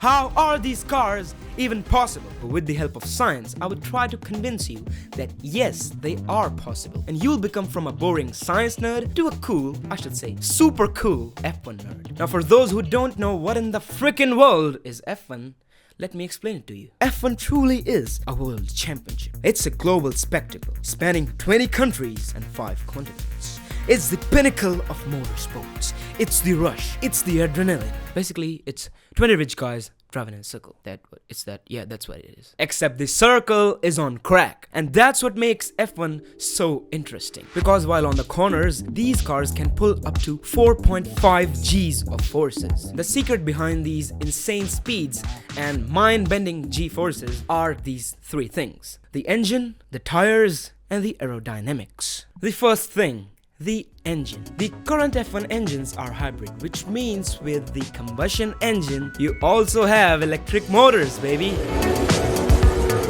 How are these cars even possible? With the help of science, I would try to convince you that yes, they are possible. And you'll become from a boring science nerd to a cool, I should say, super cool F1 nerd. Now for those who don't know what in the frickin' world is F1, let me explain it to you. F1 truly is a world championship. It's a global spectacle spanning 20 countries and 5 continents. It's the pinnacle of motorsports. It's the rush. It's the adrenaline. Basically, it's 20 rich guys driving in a circle. That's what it is. Except the circle is on crack. And that's what makes F1 so interesting. Because while on the corners, these cars can pull up to 4.5 Gs of forces. The secret behind these insane speeds and mind-bending G forces are these 3 things: the engine, the tires, and the aerodynamics. The first thing, the engine. The current F1 engines are hybrid, which means with the combustion engine, you also have electric motors, baby.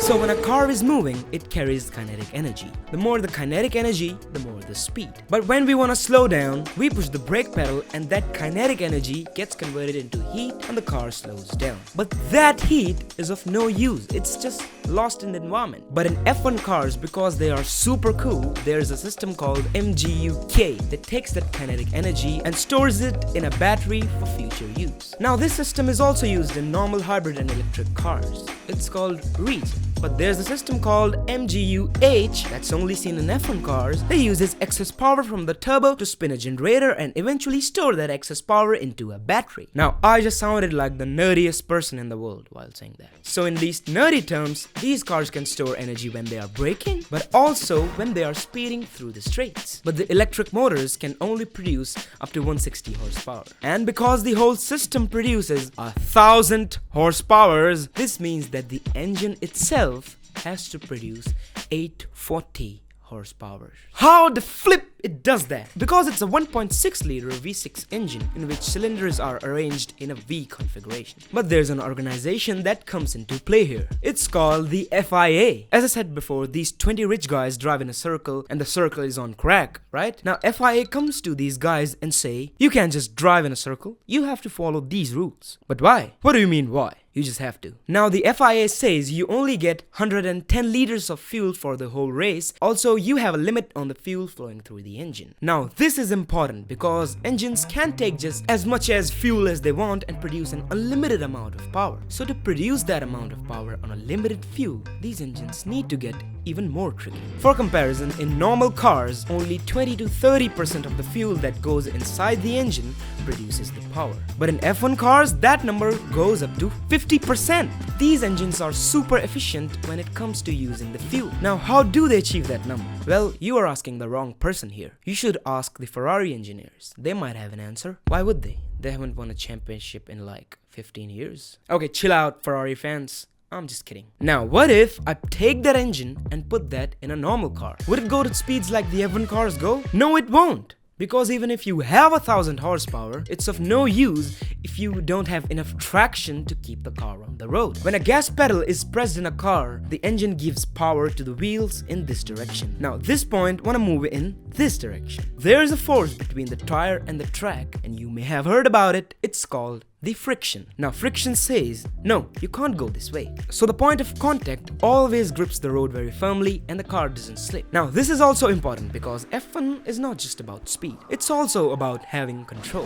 So when a car is moving, it carries kinetic energy. The more the kinetic energy, the more the speed. But when we want to slow down, we push the brake pedal and that kinetic energy gets converted into heat and the car slows down. But that heat is of no use. It's just lost in the environment. But in F1 cars, because they are super cool, there's a system called MGU-K that takes that kinetic energy and stores it in a battery for future use. Now this system is also used in normal hybrid and electric cars. It's called regen. But there's a system called MGU-H that's only seen in F1 cars that uses excess power from the turbo to spin a generator and eventually store that excess power into a battery. Now, I just sounded like the nerdiest person in the world while saying that. So in these nerdy terms, these cars can store energy when they are braking, but also when they are speeding through the straights. But the electric motors can only produce up to 160 horsepower. And because the whole system produces 1,000 horsepower, this means that the engine itself has to produce 840 horsepower. How the flip it does that? Because it's a 1.6 liter V6 engine in which cylinders are arranged in a V configuration. But there's an organization that comes into play here. It's called the FIA. As I said before, these 20 rich guys drive in a circle and the circle is on crack, right? Now FIA comes to these guys and say, you can't just drive in a circle, you have to follow these rules. But why? What do you mean why? You just have to. Now the FIA says you only get 110 liters of fuel for the whole race. Also, you have a limit on the fuel flowing through the engine. Now this is important because engines can take just as much as fuel as they want and produce an unlimited amount of power. So to produce that amount of power on a limited fuel, these engines need to get even more tricky. For comparison, in normal cars, only 20 to 30% of the fuel that goes inside the engine produces the power. But in F1 cars, that number goes up to 50%. These engines are super efficient when it comes to using the fuel. Now, how do they achieve that number? Well, you are asking the wrong person here. You should ask the Ferrari engineers. They might have an answer. Why would they? They haven't won a championship in like 15 years. Okay, chill out, Ferrari fans. I'm just kidding. Now, what if I take that engine and put that in a normal car? Would it go to speeds like the F1 cars go? No, it won't. Because even if you have 1,000 horsepower, it's of no use if you don't have enough traction to keep the car on the road. When a gas pedal is pressed in a car, the engine gives power to the wheels in this direction. Now, this point want to move in this direction. There is a force between the tire and the track, and you may have heard about it. It's called the friction. Now friction says, no, you can't go this way. So the point of contact always grips the road very firmly and the car doesn't slip. Now this is also important because F1 is not just about speed. It's also about having control.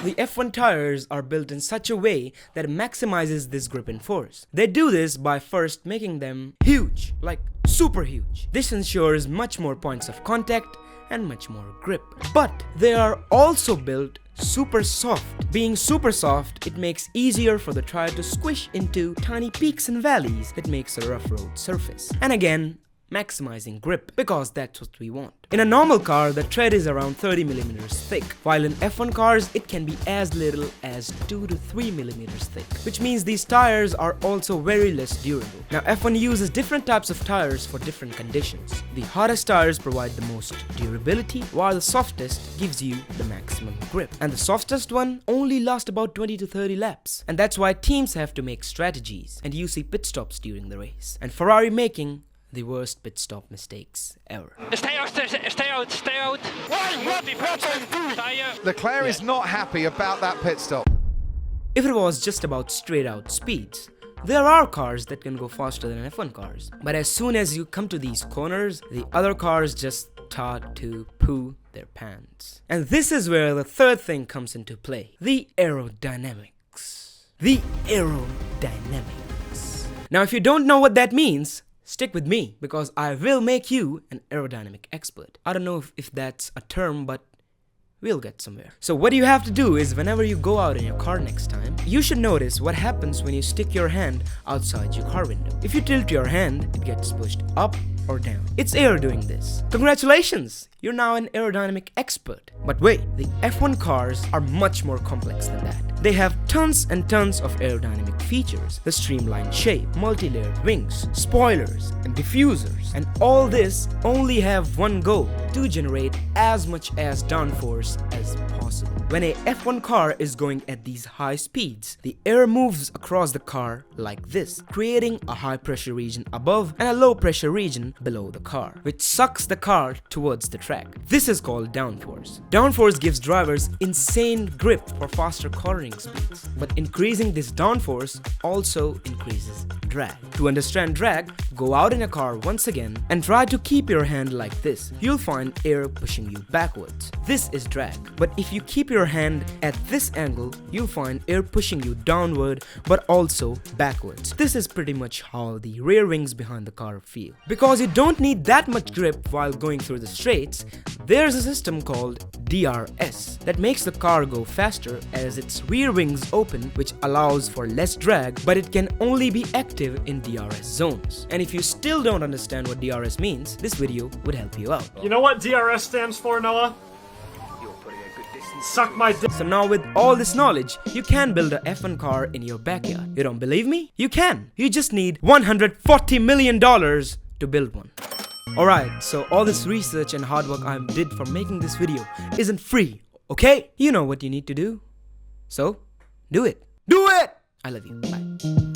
The F1 tires are built in such a way that it maximizes this grip and force. They do this by first making them huge, like super huge. This ensures much more points of contact and much more grip. But they are also built super soft. Being super soft, it makes easier for the tire to squish into tiny peaks and valleys that makes a rough road surface. And again, maximizing grip, because that's what we want. In a normal car, the tread is around 30 millimeters thick, while in F1 cars, it can be as little as 2 to 3 millimeters thick, which means these tires are also very less durable. Now, F1 uses different types of tires for different conditions. The hardest tires provide the most durability, while the softest gives you the maximum grip. And the softest one only lasts about 20 to 30 laps. And that's why teams have to make strategies, and you see pit stops during the race. And Ferrari making the worst pit stop mistakes ever. Stay out. Why? What? Leclerc is not happy about that pit stop. if it was just about straight out speeds. There are cars that can go faster than F1 cars, but as soon as you come to these corners, the other cars just start to poo their pants. And this is where the third thing comes into play: the aerodynamics. The aerodynamics. Now, if you don't know what that means, stick with me, because I will make you an aerodynamic expert. I don't know if that's a term, but we'll get somewhere. So what you have to do is, whenever you go out in your car next time, you should notice what happens when you stick your hand outside your car window. If you tilt your hand, it gets pushed up or down. It's air doing this. Congratulations! You're now an aerodynamic expert. But wait, the F1 cars are much more complex than that. They have tons and tons of aerodynamic features: the streamlined shape, multi-layered wings, spoilers, and diffusers. And all this only have one goal: to generate as much as downforce as possible. When a F1 car is going at these high speeds, the air moves across the car like this, creating a high pressure region above and a low pressure region below the car, which sucks the car towards the track. This is called downforce. Downforce gives drivers insane grip for faster cornering speeds, but increasing this downforce also increases drag. To understand drag, go out in a car once again and try to keep your hand like this. You'll find air pushing you backwards. This is drag. But if you keep your hand at this angle, you'll find air pushing you downward but also backwards. This is pretty much how the rear wings behind the car feel. Because you don't need that much grip while going through the straights, there's a system called DRS that makes the car go faster as its rear wings open, which allows for less drag, but it can only be active in DRS zones. And if you still don't understand what DRS means, this video would help you out. You know what DRS stands for, Noah? Suck my dick. So now with all this knowledge, you can build a F1 car in your backyard. You don't believe me? You can. You just need $140 million to build one. Alright, so all this research and hard work I did for making this video isn't free, okay? You know what you need to do. So, do it. Do it! I love you. Bye.